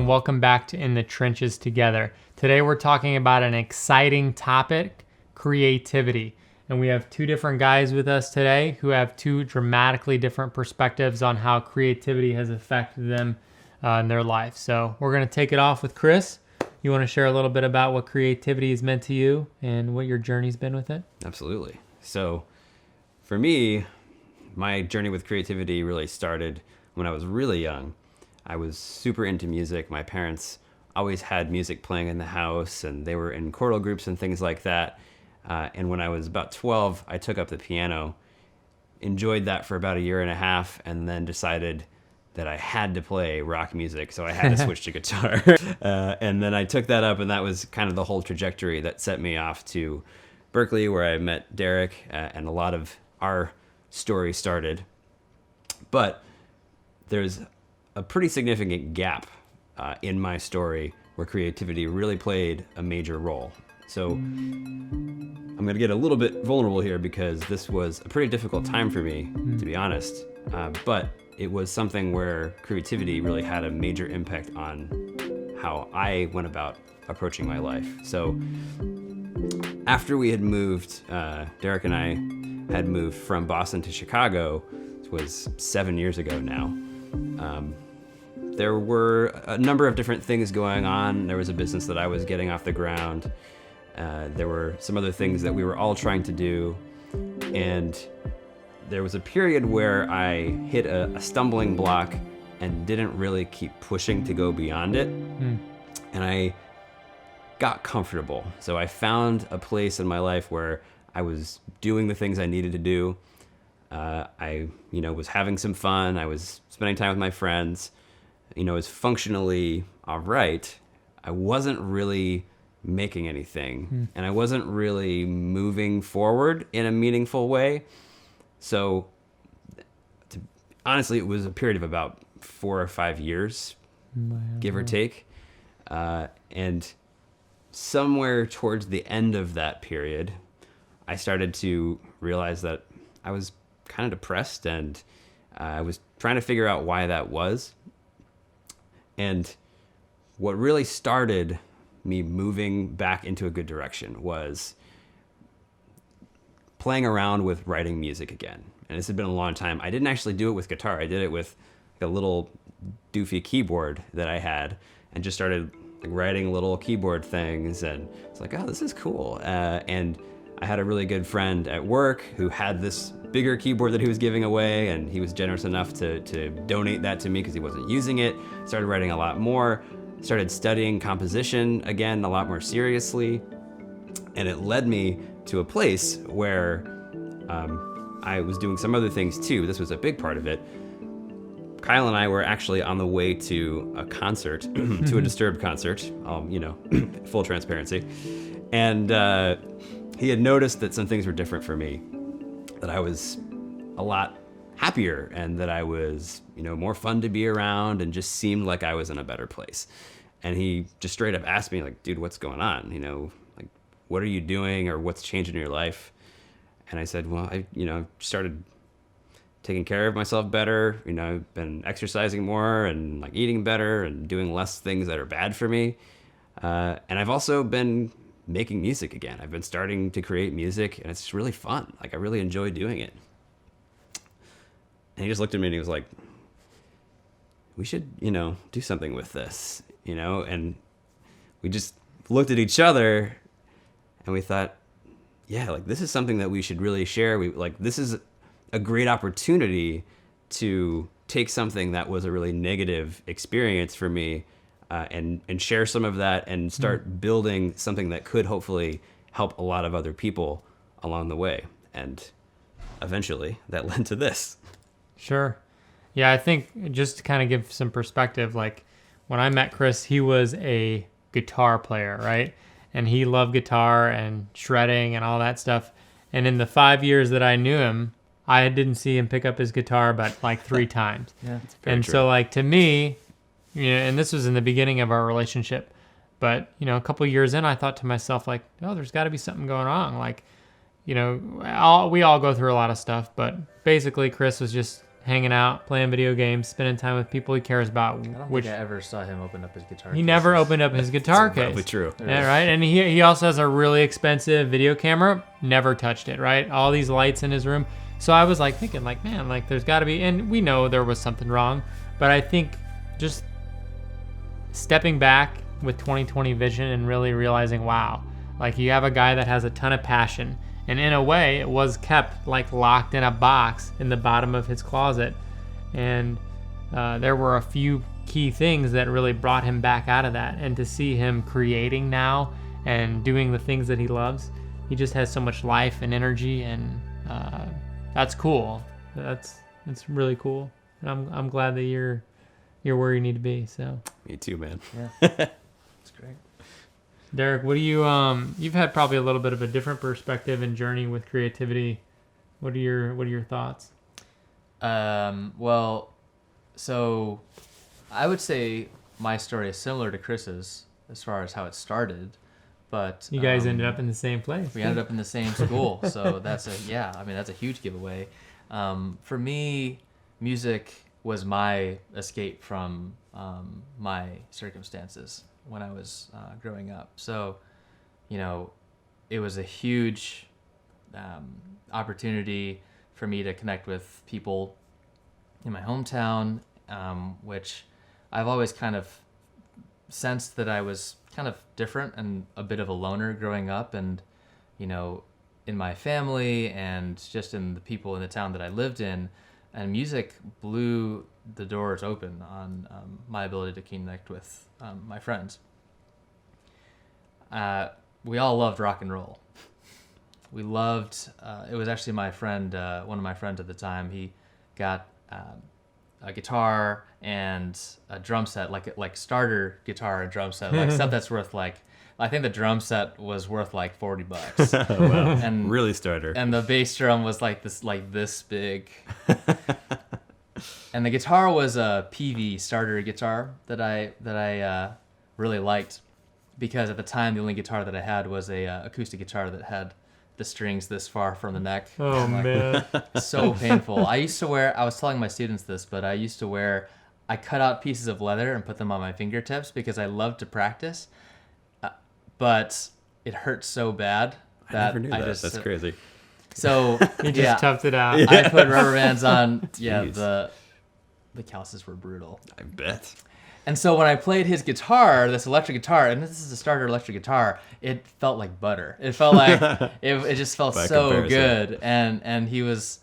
and welcome back to In the Trenches Together. Today we're talking about an exciting topic, creativity. And we have two different guys with us today who have two dramatically different perspectives on how creativity has affected them in their life. So we're going to take it off with Chris. You want to share a little bit about what creativity has meant to you and what your journey's been with it? Absolutely. So for me, my journey with creativity really started when I was really young. I was super into music. My parents always had music playing in the house, and they were in choral groups and things like that. And when I was about 12, I took up the piano, enjoyed that for about a year and a half, and then decided that I had to play rock music, so I had to switch to guitar. And then I took that up, and that was kind of the whole trajectory that set me off to Berklee, where I met Derek, and a lot of our story started. But there's a pretty significant gap in my story where creativity really played a major role. So I'm going to get a little bit vulnerable here because this was a pretty difficult time for me, to be honest. But it was something where creativity really had a major impact on how I went about approaching my life. So after we had moved, Derek and I had moved from Boston to Chicago. It was 7 years ago now. There were a number of different things going on. There was a business that I was getting off the ground. There were some other things that we were all trying to do. And there was a period where I hit a stumbling block and didn't really keep pushing to go beyond it. And I got comfortable. So I found a place in my life where I was doing the things I needed to do. I was having some fun. I was spending time with my friends. Was functionally all right. I wasn't really making anything, and I wasn't really moving forward in a meaningful way. So, honestly, it was a period of about 4 or 5 years, give or take. And somewhere towards the end of that period, I started to realize that I was kind of depressed, and I was trying to figure out why that was. And what really started me moving back into a good direction was playing around with writing music again. And this had been a long time. I didn't actually do it with guitar. I did it with a little doofy keyboard that I had, and just started writing little keyboard things. And it's like, oh, this is cool. And I had a really good friend at work who had this bigger keyboard that he was giving away, and he was generous enough to donate that to me because he wasn't using it. Started writing a lot more, started studying composition again a lot more seriously, and it led me to a place where I was doing some other things too. This was a big part of it. Kyle and I were actually on the way to a concert, to a Disturbed concert, full transparency. And he had noticed that some things were different for me, that I was a lot happier and that I was, more fun to be around and just seemed like I was in a better place. And he just straight up asked me, like, dude, what's going on? What are you doing, or what's changed in your life? And I said, well, I started taking care of myself better. I've been exercising more and eating better and doing less things that are bad for me. And I've also been making music again. I've been starting to create music, and it's really fun. I really enjoy doing it. And he just looked at me and he was like, we should, do something with this, and we just looked at each other and we thought, yeah, this is something that we should really share. This is a great opportunity to take something that was a really negative experience for me, and share some of that and start building something that could hopefully help a lot of other people along the way. And eventually that led to this. Sure. Yeah, I think just to kind of give some perspective, when I met Chris, he was a guitar player, right? And he loved guitar and shredding and all that stuff. And in the 5 years that I knew him, I didn't see him pick up his guitar but 3 times. Yeah, and true. So to me, and this was in the beginning of our relationship, but a couple years in, I thought to myself, oh, there's got to be something going on. We all go through a lot of stuff, but basically Chris was just hanging out, playing video games, spending time with people he cares about. I don't Which think I ever saw him open up his guitar. he never cases. opened up his guitar case. Probably true. Yeah, right. And he also has a really expensive video camera. Never touched it. Right. All these lights in his room. So I was like thinking, like, man, like there's got to be, and we know there was something wrong, but I think just stepping back with 2020 vision and really realizing, wow, like you have a guy that has a ton of passion, and in a way, it was kept like locked in a box in the bottom of his closet, and there were a few key things that really brought him back out of that, and to see him creating now and doing the things that he loves, he just has so much life and energy, and that's cool. That's really cool. And I'm glad that you're where you need to be. So Me too, man. Yeah, it's great. Derek, what do you you've had probably a little bit of a different perspective and journey with creativity. What are your thoughts? Well, so I would say my story is similar to Chris's as far as how it started, but You guys ended up in the same place. we ended up in the same school, so that's a huge giveaway. For me, music was my escape from my circumstances when I was growing up. So, it was a huge opportunity for me to connect with people in my hometown, which I've always kind of sensed that I was kind of different and a bit of a loner growing up, and in my family and just in the people in the town that I lived in, and music blew the doors open on my ability to connect with my friends. We all loved rock and roll. We loved, it was actually my friend, one of my friends at the time, he got a guitar and a drum set, like starter guitar and drum set, like stuff that's worth I think the drum set was worth like $40. Oh, wow. And Really starter. and the bass drum was like this big. And the guitar was a PV starter guitar that I really liked, because at the time the only guitar that I had was a acoustic guitar that had the strings this far from the neck. Oh And, man. so painful. I was telling my students this, but I cut out pieces of leather and put them on my fingertips because I loved to practice, but it hurt so bad I that never knew that. just That's crazy. So He just toughed it out. I put rubber bands on. Yeah, Jeez. the calluses were brutal. I bet. And so when I played his guitar, this electric guitar, and this is a starter electric guitar, it felt like butter. It felt like it just felt By so comparison. good. And he was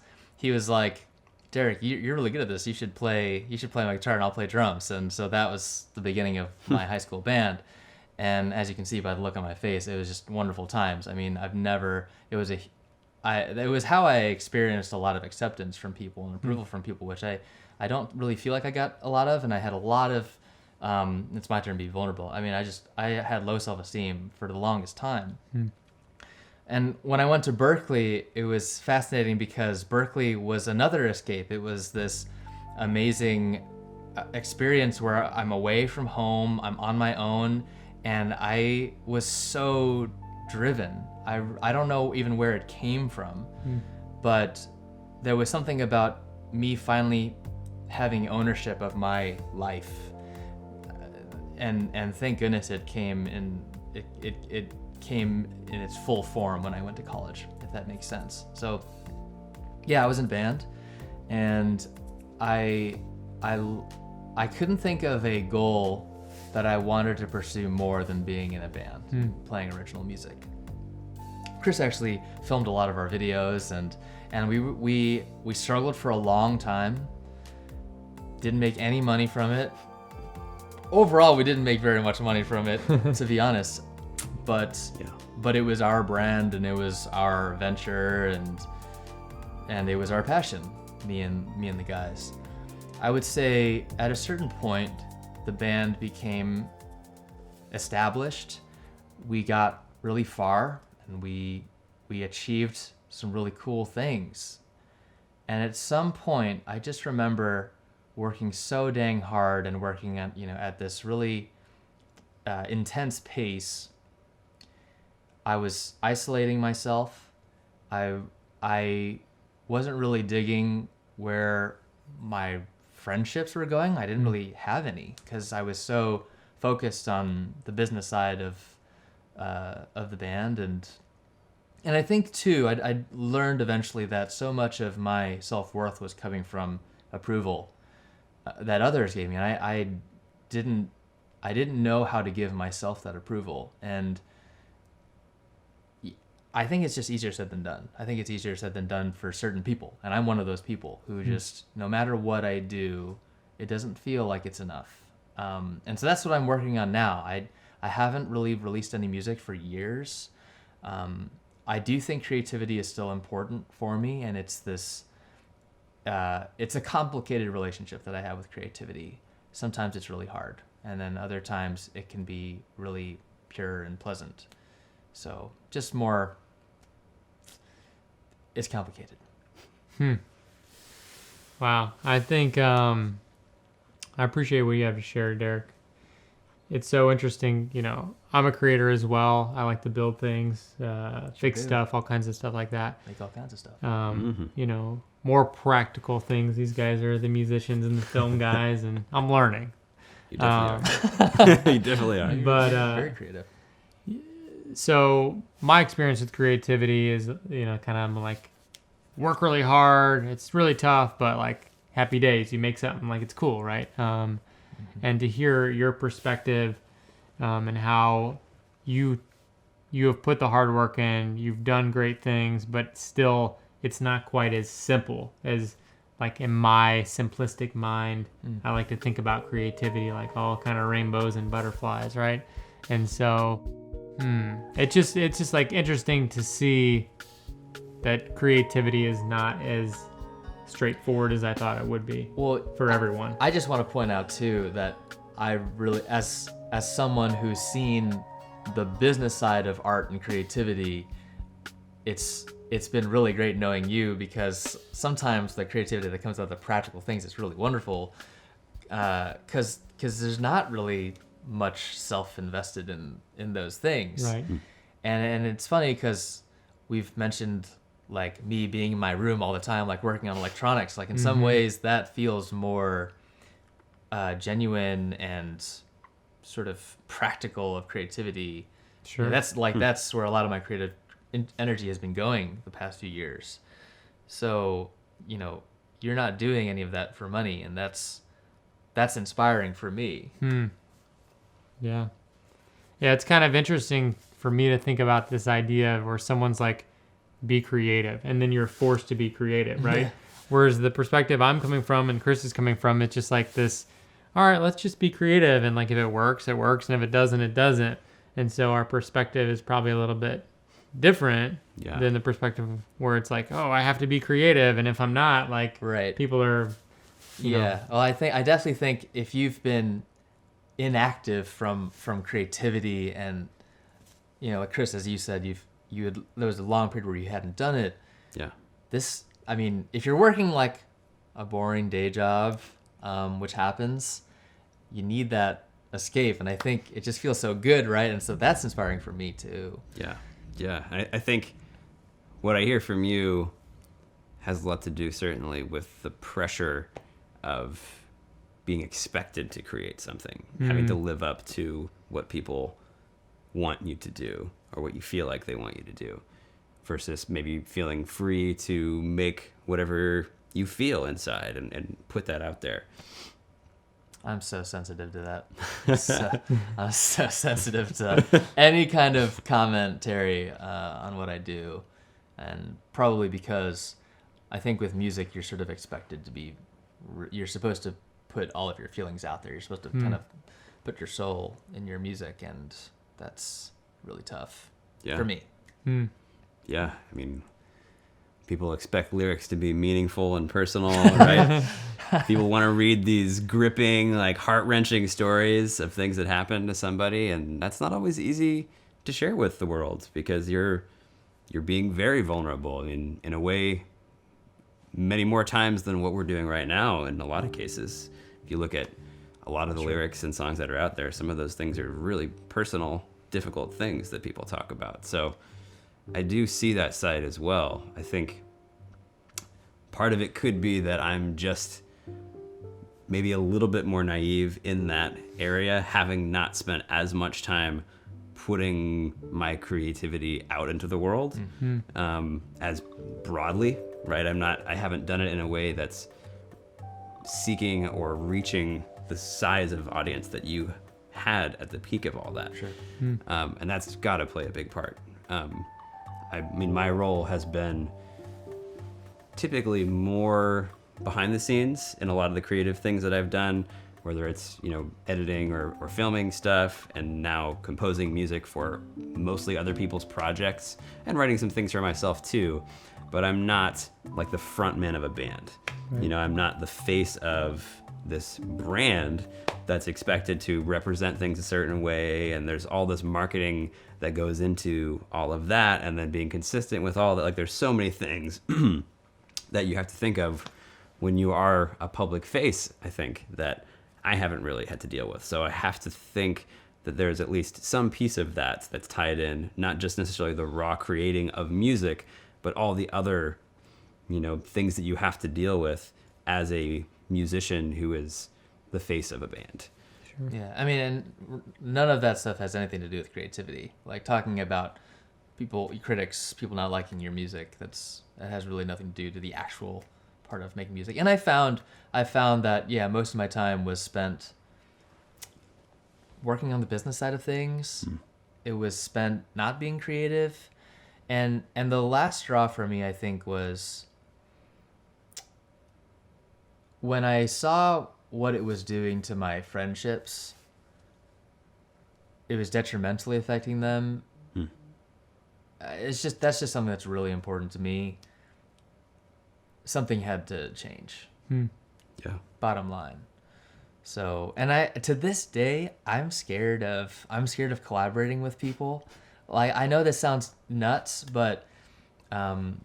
like, Derek, you're really good at this. You should play my guitar and I'll play drums. And so that was the beginning of my high school band. And as you can see by the look on my face, it was just wonderful times. I mean, it was how I experienced a lot of acceptance from people and approval from people, which I don't really feel like I got a lot of, and I had a lot of, it's my turn to be vulnerable. I mean, I had low self-esteem for the longest time. And when I went to Berklee, it was fascinating because Berklee was another escape. It was this amazing experience where I'm away from home, I'm on my own, and I was so driven. I don't know even where it came from, but there was something about me finally having ownership of my life, and thank goodness it came in its full form when I went to college, if that makes sense. So yeah, I was in band, and I couldn't think of a goal that I wanted to pursue more than being in a band, playing original music. Chris actually filmed a lot of our videos, and we struggled for a long time. Didn't make any money from it. Overall, we didn't make very much money from it, to be honest. But it was our brand, and it was our venture, and it was our passion, me and the guys. I would say at a certain point, the band became established. We got really far, and we achieved some really cool things. And at some point, I just remember working so dang hard and working at this really intense pace. I was isolating myself. I wasn't really digging where my friendships were going, I didn't really have any because I was so focused on the business side of the band. And I think too, I learned eventually that so much of my self-worth was coming from approval that others gave me. And I didn't know how to give myself that approval. And I think it's just easier said than done. I think it's easier said than done for certain people. And I'm one of those people who just, no matter what I do, it doesn't feel like it's enough. And so that's what I'm working on now. I haven't really released any music for years. I do think creativity is still important for me. And it's this, it's a complicated relationship that I have with creativity. Sometimes it's really hard. And then other times it can be really pure and pleasant. So just more, it's complicated. Wow. I think I appreciate what you have to share, Derek. It's so interesting. You know, I'm a creator as well. I like to build things, fix do. stuff, all kinds of stuff like that. Make all kinds of stuff. You know, more practical things. These guys are the musicians and the film guys, and I'm learning. You definitely are. You definitely are. But Very creative. so my experience with creativity is, you know, kind of like work really hard. It's really tough, but like happy days. You make something, like it's cool, right? And to hear your perspective and how you have put the hard work in, you've done great things, but still it's not quite as simple as like in my simplistic mind. I like to think about creativity like all kind of rainbows and butterflies, right? And so it's just like interesting to see that creativity is not as straightforward as I thought it would be for everyone. I just want to point out too that I really, as someone who's seen the business side of art and creativity, it's been really great knowing you, because sometimes the creativity that comes out of the practical things is really wonderful, because there's not really much self-invested in those things. Right. And it's funny because we've mentioned like me being in my room all the time, like working on electronics. Like in some ways that feels more genuine and sort of practical of creativity. Sure. That's where a lot of my creative energy has been going the past few years. So, you know, you're not doing any of that for money, and that's inspiring for me. Yeah. Yeah, it's kind of interesting for me to think about this idea where someone's like, be creative, and then you're forced to be creative, right? Whereas the perspective I'm coming from and Chris is coming from, it's just like this, all right, let's just be creative, and like if it works, it works, and if it doesn't, it doesn't. And so our perspective is probably a little bit different than the perspective where it's like, oh, I have to be creative, and if I'm not, like, Right. people are, you know. Well, I definitely think if you've been inactive from creativity, and you know, like Chris, as you said, there was a long period where you hadn't done it. Yeah. I mean, if you're working like a boring day job, which happens, you need that escape, and I think it just feels so good, right? And so that's inspiring for me too. Yeah. I think what I hear from you has a lot to do certainly with the pressure of being expected to create something, having to live up to what people want you to do or what you feel like they want you to do, versus maybe feeling free to make whatever you feel inside and put that out there. I'm so sensitive to that. I'm so sensitive to any kind of commentary on what I do. And probably because I think with music, you're sort of expected to be, you're supposed to put all of your feelings out there. You're supposed to kind of put your soul in your music, and that's really tough for me. Yeah, I mean, people expect lyrics to be meaningful and personal, right? People want to read these gripping, like heart-wrenching stories of things that happened to somebody, and that's not always easy to share with the world, because you're being very vulnerable in a way many more times than what we're doing right now in a lot of cases. If you look at a lot of the lyrics and songs that are out there, some of those things are really personal, difficult things that people talk about. So I do see that side as well. I think part of it could be that I'm just maybe a little bit more naive in that area, having not spent as much time putting my creativity out into the world as broadly, right? I haven't done it in a way that's seeking or reaching the size of audience that you had at the peak of all that. Sure. And that's got to play a big part. I mean, my role has been typically more behind the scenes in a lot of the creative things that I've done, whether it's, editing or filming stuff, and now composing music for mostly other people's projects and writing some things for myself too. But I'm not like the front man of a band. Right. I'm not the face of this brand that's expected to represent things a certain way, and there's all this marketing that goes into all of that, and then being consistent with all that. Like, there's so many things that you have to think of when you are a public face, I think, that I haven't really had to deal with. So I have to think that there's at least some piece of that that's tied in, not just necessarily the raw creating of music, but all the other, things that you have to deal with as a musician who is the face of a band. Sure. Yeah, I mean, and none of that stuff has anything to do with creativity. Like, talking about critics, people not liking your music, that has really nothing to do to the actual part of making music. And I found that, most of my time was spent working on the business side of things. It was spent not being creative. And the last straw for me, I think, was when I saw what it was doing to my friendships. It was detrimentally affecting them. That's just something that's really important to me. Something had to change. Yeah. Bottom line. So, and to this day, I'm scared of collaborating with people. Like, I know this sounds nuts, but I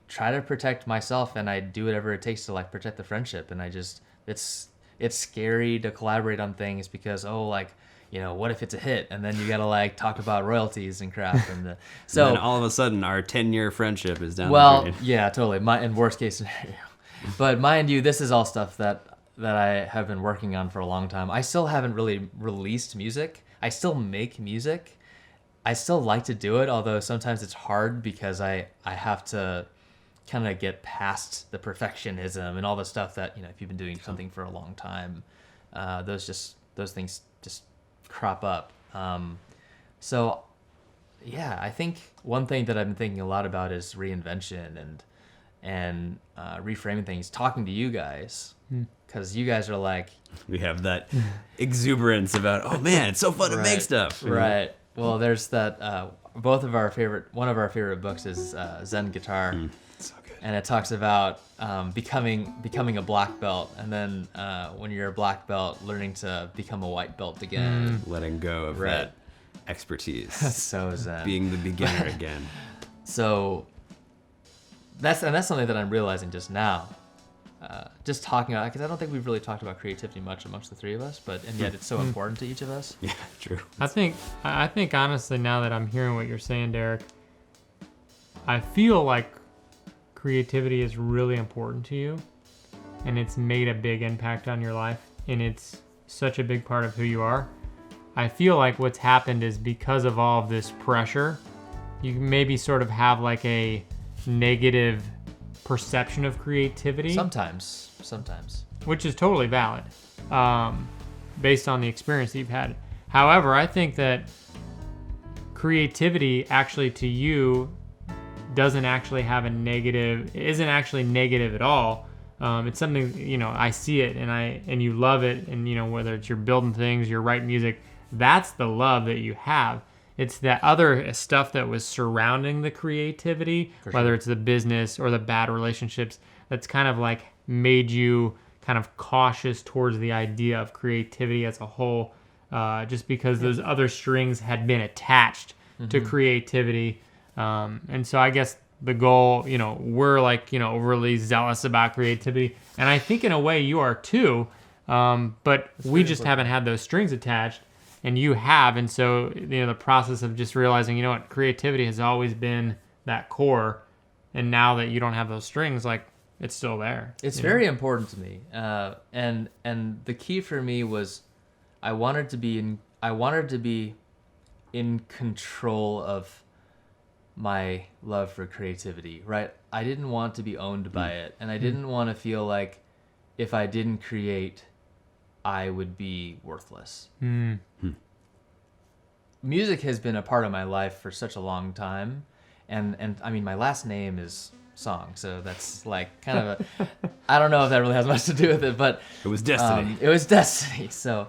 try to protect myself, and I do whatever it takes to protect the friendship. And it's scary to collaborate on things because, what if it's a hit? And then you gotta talk about royalties and crap. And so and then all of a sudden our 10-year friendship is down the drain. Yeah, totally. In worst case scenario. But mind you, this is all stuff that I have been working on for a long time. I still haven't really released music. I still make music. I still like to do it, although sometimes it's hard because I have to kind of get past the perfectionism and all the stuff that, if you've been doing something for a long time, those things just crop up. So yeah, I think one thing that I've been thinking a lot about is reinvention and reframing things, talking to you guys, because you guys are we have that exuberance about, oh man, it's so fun to make stuff. Right. Well, there's that, one of our favorite books is Zen Guitar. So good. And it talks about becoming a black belt, and then when you're a black belt, learning to become a white belt again. Letting go of that expertise. So zen. Being the beginner again. So that's something that I'm realizing just now. Just talking about it, because I don't think we've really talked about creativity much amongst the three of us, and yet it's so important to each of us. Yeah, true. I think honestly, now that I'm hearing what you're saying, Derek, I feel like creativity is really important to you, and it's made a big impact on your life, and it's such a big part of who you are. I feel like what's happened is because of all of this pressure, you maybe sort of have a negative perception of creativity. Sometimes. Which is totally valid, based on the experience that you've had. However, I think that creativity actually to you isn't actually negative at all. It's something, I see it and you love it, and whether it's you're building things, you're writing music, that's the love that you have. It's that other stuff that was surrounding the creativity, whether it's the business or the bad relationships, that's kind of made you kind of cautious towards the idea of creativity as a whole, just because those other strings had been attached to creativity. And so I guess the goal, we're overly zealous about creativity. And I think in a way you are too, but we just haven't had those strings attached. And you have, and so the process of just realizing, creativity has always been that core, and now that you don't have those strings, it's still there. It's you know? very important to me. And the key for me was I wanted to be in control of my love for creativity, right? I didn't want to be owned by it, and I didn't want to feel like if I didn't create, I would be worthless. Mm. Music has been a part of my life for such a long time, and I mean, my last name is Song, so that's like kind of a I don't know if that really has much to do with it, but It was destiny. it was destiny. So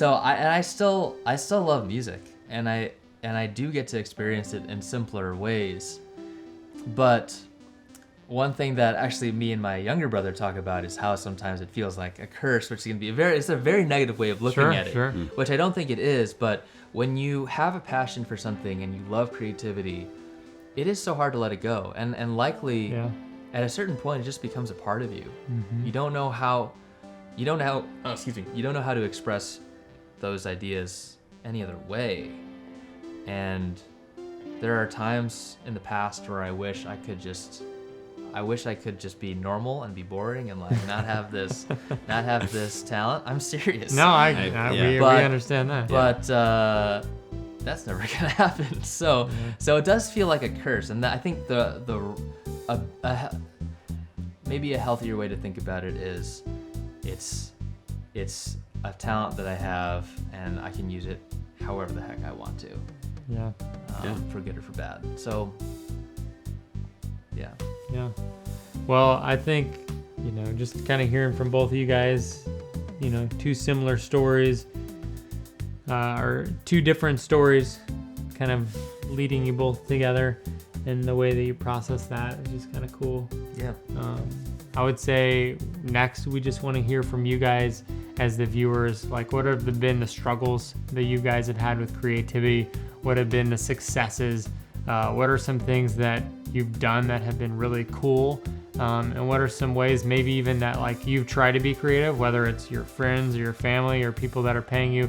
I still love music, and I do get to experience it in simpler ways. But one thing that actually me and my younger brother talk about is how sometimes it feels like a curse, which can be it's a very negative way of looking Sure, at it, sure. which I don't think it is. But when you have a passion for something and you love creativity, it is so hard to let it go, and likely Yeah. at a certain point it just becomes a part of you. Mm-hmm. You don't know how to express those ideas any other way. And there are times in the past where I wish I could just be normal and be boring and like not have this talent. I'm serious. No, Yeah. we But- understand that. But that's never gonna happen. So it does feel like a curse, and I think maybe a healthier way to think about it is it's a talent that I have, and I can use it however the heck I want to, Yeah. for good or for bad. So yeah. Yeah. Well, I think, just kind of hearing from both of you guys, two similar stories, or two different stories, kind of leading you both together, and the way that you process that is just kind of cool. Yeah. I would say next we just want to hear from you guys as the viewers, like what have been the struggles that you guys have had with creativity? What have been the successes? What are some things that you've done that have been really cool? And what are some ways maybe even that like you've tried to be creative, whether it's your friends or your family or people that are paying you?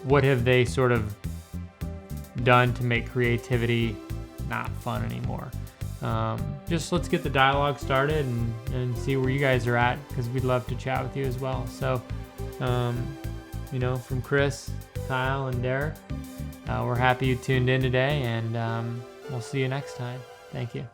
What have they sort of done to make creativity not fun anymore? Just let's get the dialogue started and see where you guys are at, because we'd love to chat with you as well. So, from Chris, Kyle, and Derek, we're happy you tuned in today, and we'll see you next time. Thank you.